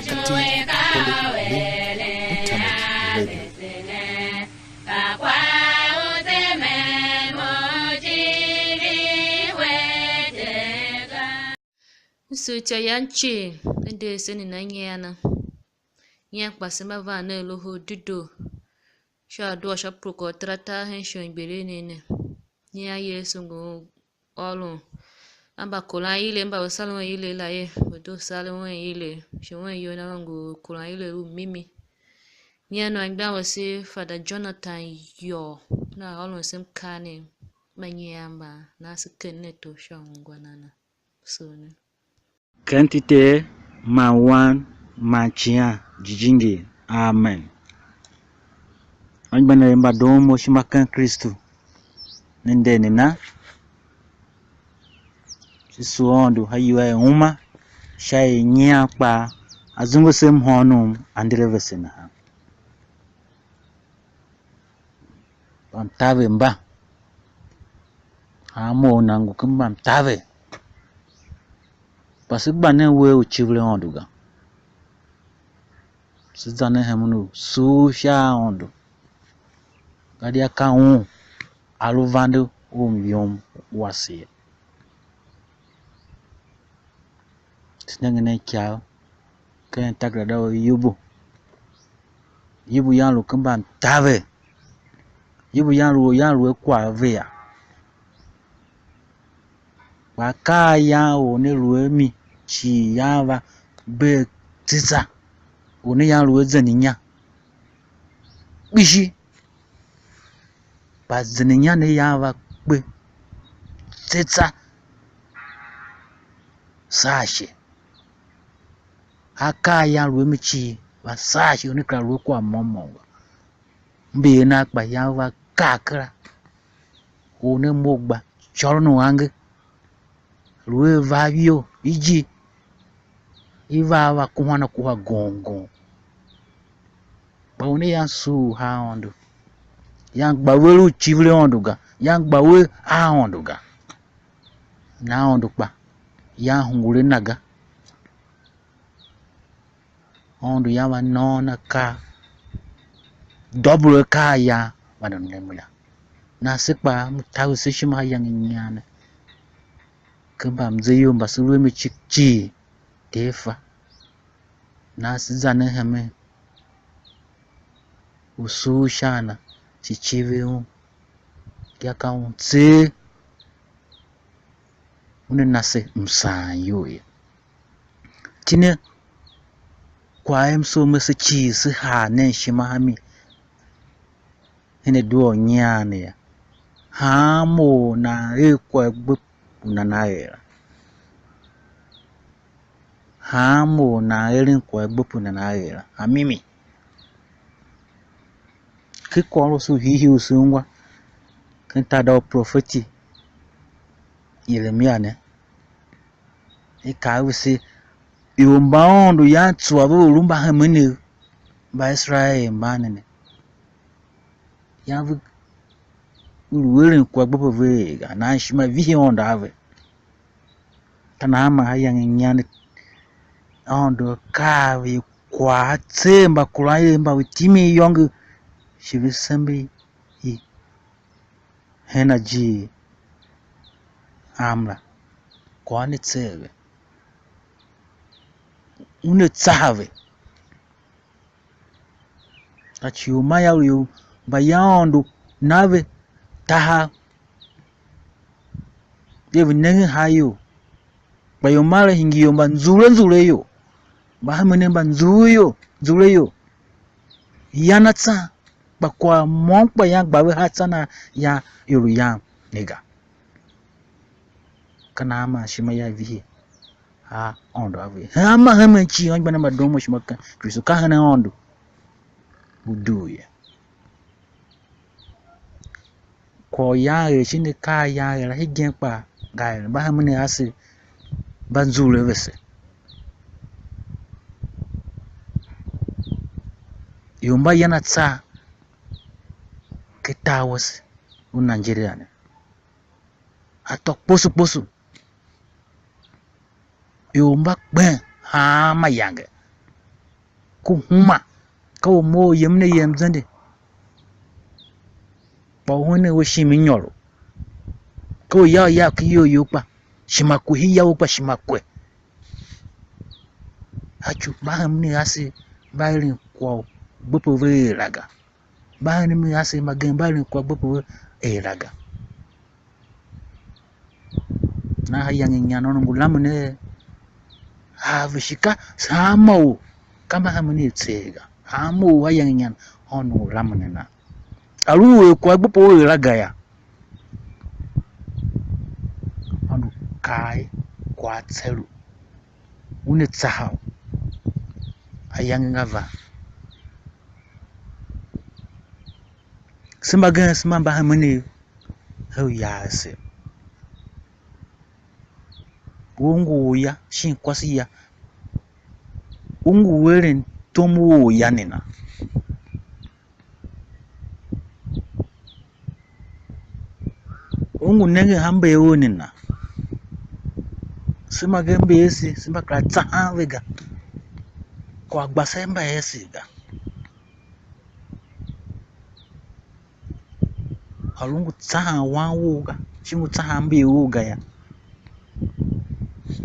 kati kuli internet radio. Sucha yanchi ende seni na nyana nyak pasema va ne loho dudo sha do sha proko trata hensho igbere nene nya yesu ngo olu amba kola ile mba salon ile la ye bodo salon ile shon yo na ngo kola ile u mimi nya no agba wase Father Jonathan yo na olu sem kane manyamba na sikene to shangwa nana so ne Kentite mawan machia jijingi amen. Anjibana yemba domo shimakan Kristu nendene na sisuondu hayuwa uma shai nyakpa azungu sem honum andirevesena ha bamtave mba amo nangu kumba mtave Pasibane we uchivle onduga. Sizane hemunu susha ondu. Gadi aka aluvande umyom wasi. Sinengene kyao. Ken tagrada yubu. Yubu yanlu kumba ntave. Yubu yanlu kwa vea. Waka ya one ruemi. Chi yava be tisa one ya ruwe zaninya bishi ba zaninya ne yava be tisa sashe haka ya ruwe michi ba sashe one kra ruwe kwa momo mbe na kpa yava kakra one mogba chorno wange ruwe vavio iji Iva kuhana kuha gongo. Baune yang su ha ondu. Yang bawelu chivle onduga. Yang bawe ha onduga. Na ondukba. Yang hungule naga. Ondu yawa nona ka. Double ka ya. Wadon nemula. Na sekpa mutawu seshima yang nyane. Kemba mzeyo mbasuluwe michikchi. Tefa na sizane hame usu shana chichive kia kaunti une nase msanyo ya tine kwa emso mese chisi hane shimahami hine duo nyane ya hamo na ekwa gbe unanaera Hamo na erin kwa gbopu na agera amimi kiko alo su hihi usungwa kenta da profeti Yeremia ne ikawisi yomba ondo ya tsuwa bo lumba hamene ba Israel manene ya vu erin kwa gbopu vega na shima vihi onda ave tanama hayang nyane ondo kavi kwa tsemba kulayemba witimi yongu shivisembi I henaji amla kwa ni tseve une tsave achiuma ya bayondo nave taha yevi nengi hayo bayomala hingiyo nzule yo bahamene nzule yo yanatsa bakwa monkpa yang bawe hatsana ya yoru yang nega kana ama shima ya vihi ha ondo ave ama hame chi on bana madomo shima ka kristo ka hana ondo buduye ko ya shine ka ya la higen pa ga bahamene ase banzule vese yomba yana tsa ketawas un Nigeria ne atok posu yomba ben ha mayange ku huma ka o mo yemne yem zande pa hone wo shimi nyoro ko ya ki yo pa shima ku hiya wo pa shima ku achu ba hamni asi ba rin ko gbopo ve raga ba ni mi asi magen ba rin ko gbopo raga na hayang nyano ngulamne havishika samo kama hamni tsega hamo hayang nyan onu lamne na aluwe ko gbopo raga ya onu kai kwa tselu une tsahao hayang ngava simbagan simamba hamni ho yase ungu ya shin kwasi ya ungu werin tomu ya nina ungu nenge hambe nina sima gembe esi sima kratsa vega kwa gbasemba esi ga alungu tsaha wanwuga shingu tsaha mbe uga ya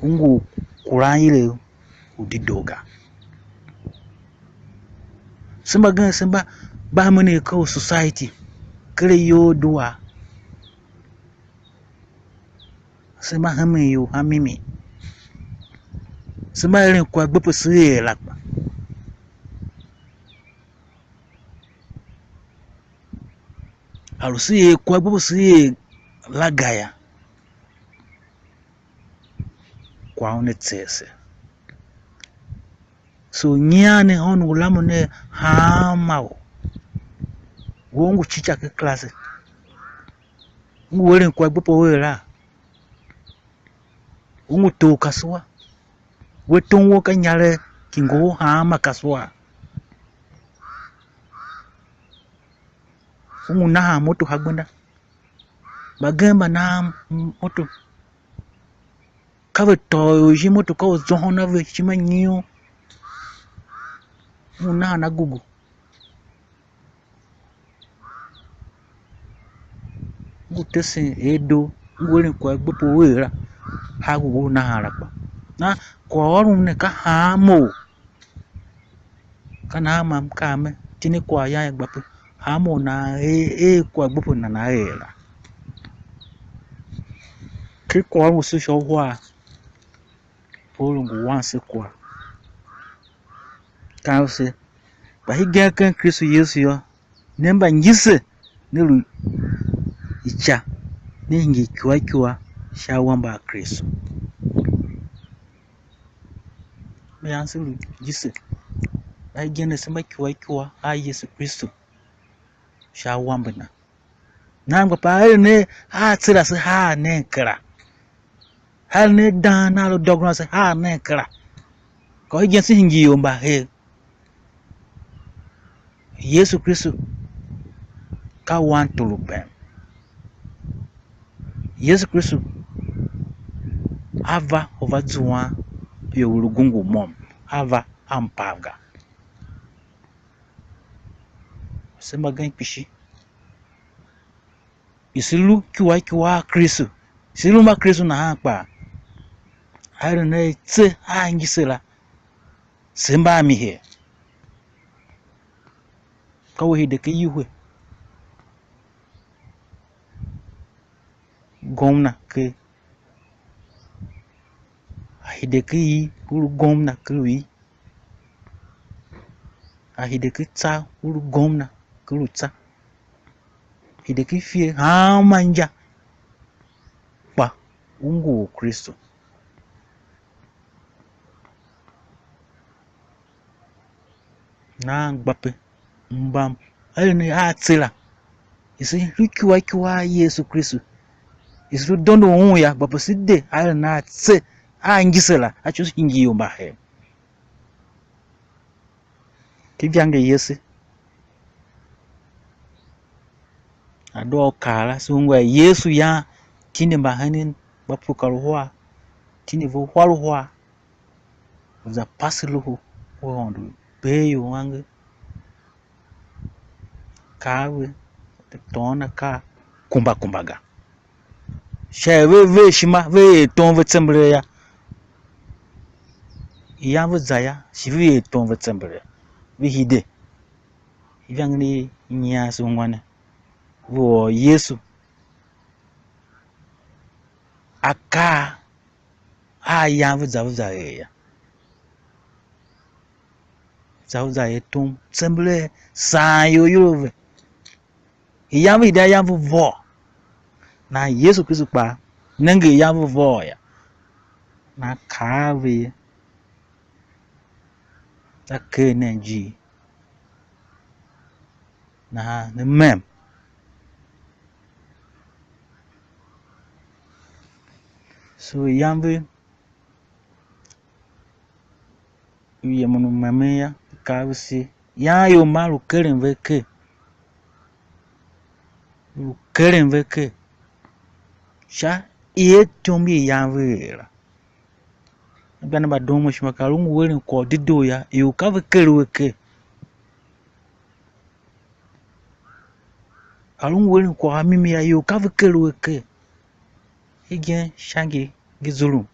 ungu kurayile udidoga simba gan simba ba mane ko society kire yo duwa simba hame yo hamimi simba ren kwa gbopo siye lakpa alusiye kwa gbopo siye lagaya kwa one tsese so nyane honu lamone hamao wongu chicha ke klase ngwere kwa gbopo wera ungu to kaswa wetonwo kanyale kingo hama kaswa ungu na moto hagbanda bagemba na moto kawe to jimoto ko zohona ve chimanyo una na gugu gutese edo ngore kwa gbopo wera ha gugu na harapa na kwa orun ne ka hamo kana mam kame tini kwa ya gbapo hamo na kwa gbopo na era ki kwa wo so sho wa polungu wanse kwa kause ba higa kan Kristo Yesu yo nemba njise nelu icha ningi kiwa shawamba Kristo me ansilu jise ba higa ne sema kiwa a Yesu Kristo shawamba na nanga pa ne ha tsira se ha ne kra ha ne dana lo dogna se ha ne kra ko higa se hingi yomba he Yesu Kristo ka wan tulubem Yesu Kristo ava ovadzwa yo lugungu mom ava ampaga sema gan pishi isilu kiwa Kristo silu ma Kristo na hapa hari na tse angisela semba mi he kawe de ke yuwe gomna ke hideki uru gomna kului hideki tsa uru gomna kulu tsa hideki fie manja pa ungu Kristo na gbape mbam ayne atsela isi kiwa Yesu Kristo isi dondo ya gbape sidde ayne atse angisela achusi ingiyo mbahe kivyange Yesu ado kala sungwa Yesu ya tinde mbahani bapukaruwa tinde vo waruwa za pasiluhu wondo Beyo wangu kawe tona ka kumbaga ve shima ve ton ve tsembre ya yavu zaya shivi ton ve tsembre vi hide ivangni nya sungwane wo Yesu aka yavu zaya zaya ton tsembre sa yo yavu ida yavu vo na Yesu Kristo pa nange yavu vo ya na kawe ta keneji na mem so yavu yemunu mameya kawe si ya yo malu keren veke sha iye tombi yanvera bana ba domo shima kalungu werin ko dido ya yu ka veke kalungu werin ko amimi ya yu ka veke igen shangi gizulu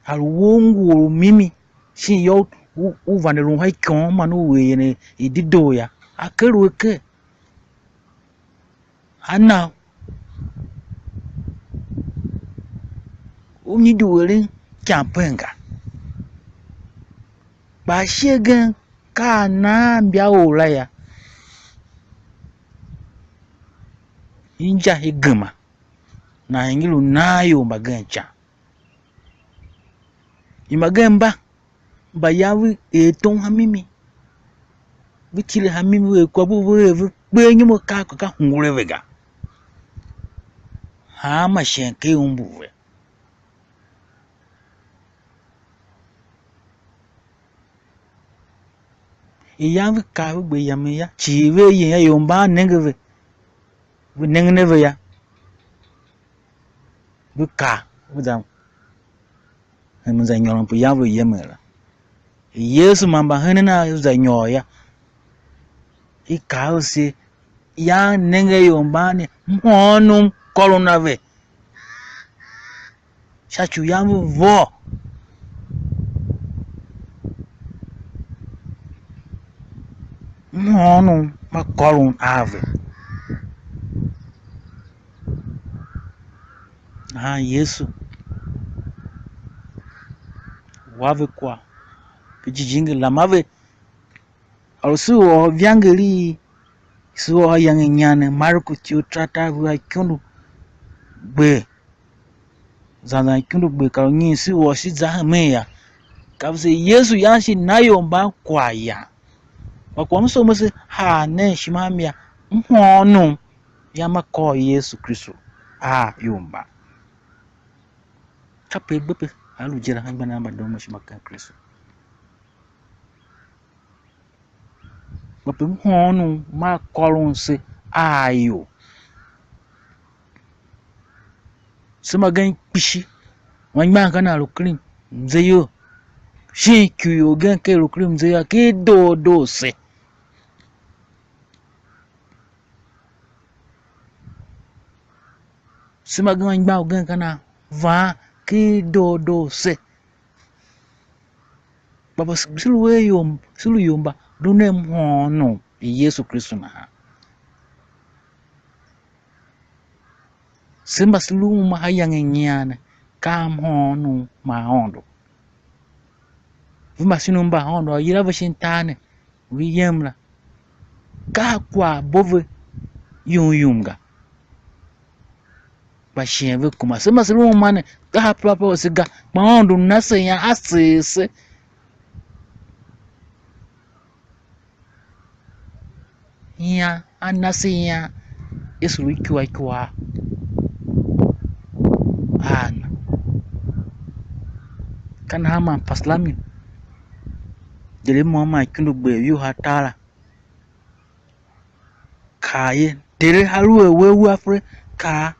alwongu mimi shi yo u vanelu hai kon manu we ne idido ya akeruke ana uni duwere champenga ba shegen ka na mbia ola ya inja higama na ngilu nayo magancha imagemba bayawi eton hamimi bichile hamimi we kwa buwe benyu ka hungure vega ha mashenke umbuwe iyavi ka gbe yame ya chive yin ya yomba nengeve nengneve ya buka budam muzanyo mpu yavu yemela Yesu mamba hanena zanyo ya ikausi ya nenge yombani mhonu kolonave shachu yavu vo mhonu makolon ave Yesu wave kwa kijijingi lamave alusu o vyangeli suo yang nyane Marko tiu trata wa kyundu be zana kyundu be ka nyi si wo si za meya ka se Yesu yanshi nayo mba kwa ya kwa mso mse ha ne shimamia mhono ya mako Yesu Kristo yomba kape bepe alujira hanga namba domo shimaka Kristo bape mhono ma kolonse ayo sema gan pishi wanyma kana lukrim mzeyo shi kuyo gan ke lukrim mzeyo ke do se sema gan wanyma gan kana va ke do se baba silu yomba dune mhono Yesu Kristo na simba silu mahayang nyane ka mhono mahondo vuma sinumba hondo yira vashintane wiyemla ka kwa bove yumga basheve kuma simba silu mane ka papa osiga mahondo nase ya asese ya anasiya Yesu ikiwa ana kana hama paslami dele mama kindu gbe yu hatala kaye dele haruwe wewu afre ka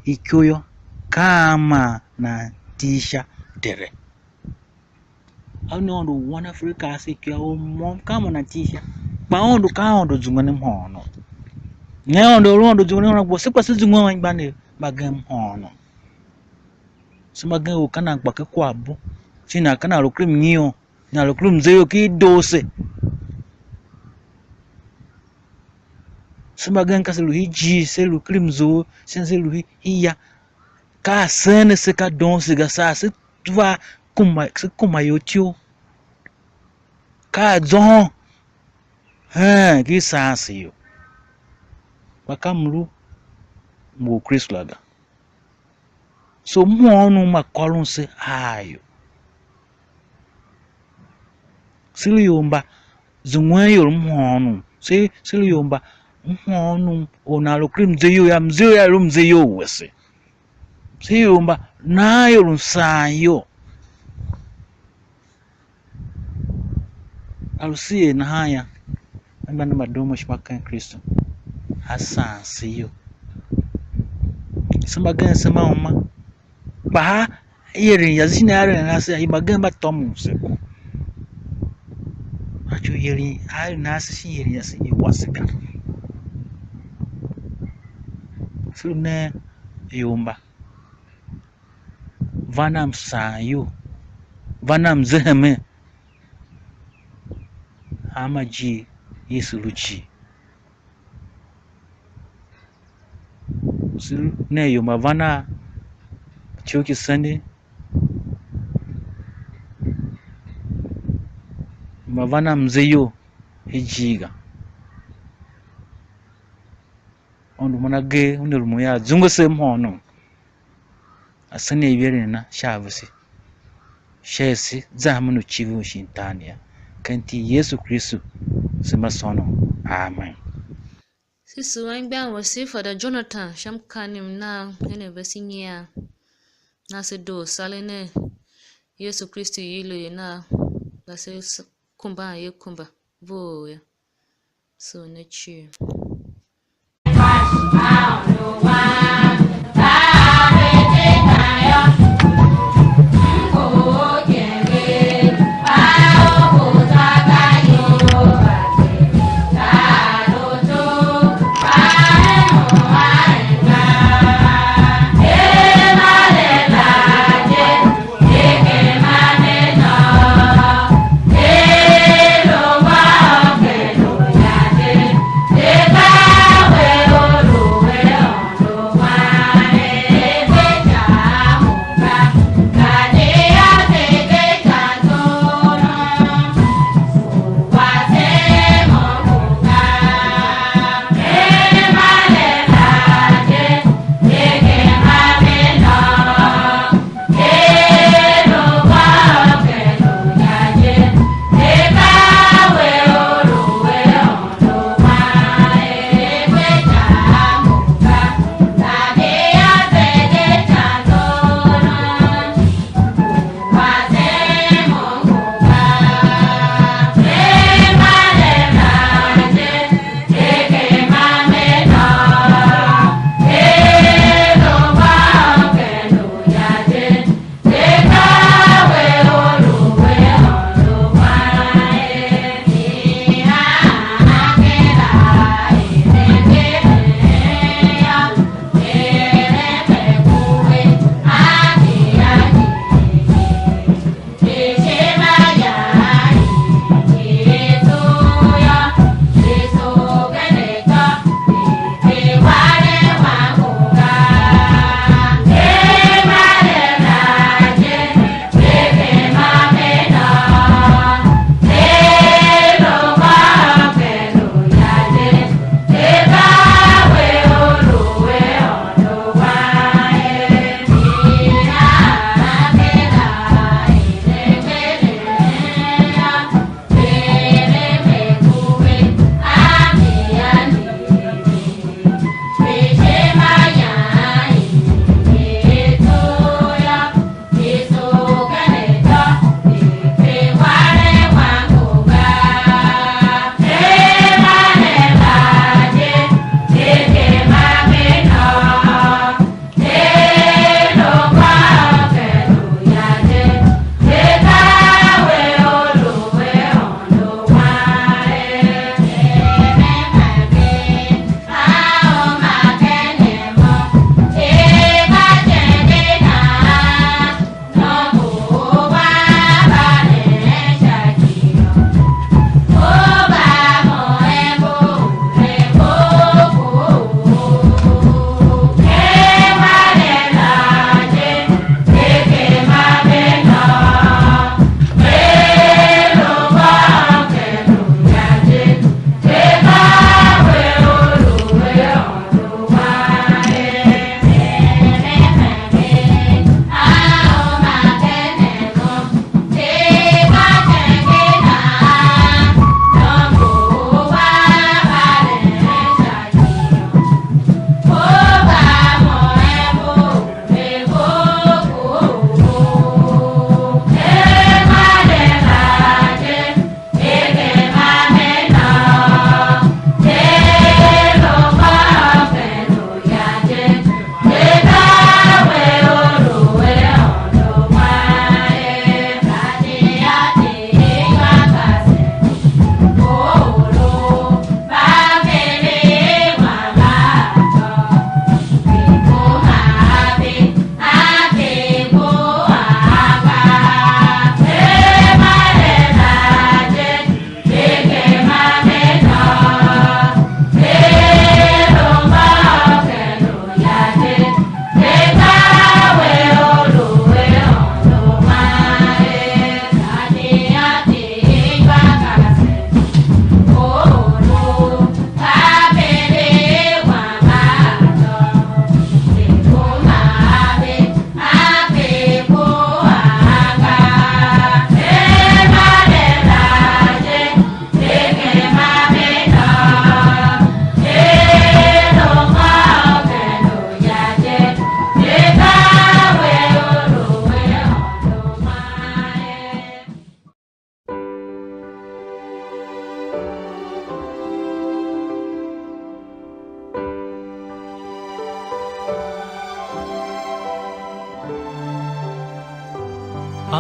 ikyoyo kama na tisha dere ano ndo wana Africa sikya o mom kama na tisha baondo kaondo zungane mhono nyondo rondo zungane na bose kwa sizungwa wangbane bagam hono simaga ukana gbake kwabo china kana lokrim nyo na lokrim zeyo ki dose simaga nkaselu hiji selu krim zo senselu hiya ka sene se ka don se ga sa se twa kuma yotio ka zon ki sa se yo bakamru mo Chris laga so muonu makolun se ayo siliyomba zungwayo muonu se siliyomba muonu onalo krim zeyo ya mzeyo ya rumzeyo wese siliyomba nayo runsayo alusie na haya mbana madomo shpaka Kristo asansiyo samagan sama ba yerin yazina yarin nasa imagan ba tomuse acho yerin ai nasa shi yerin yasi wasika sune yomba vanam sayo vanam zehme amaji yesuluchi ne yomba vana choki sande mavana mzeyo hijiga ondu manage unelmu ya zungo se mhono asane yere na shavisi shesi zamanu chivu shintania kanti Yesu Kristo sema sono amen. Sisu wangba wasi Father Jonathan shamkanim na ene basinya na se do salene Yesu Kristo yilo na la se kumba ye kumba vo ya so na chi Eka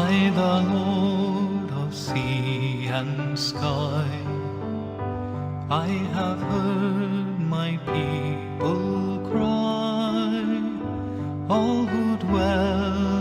I, the Lord of sea and sky, I have heard my people cry, all who dwell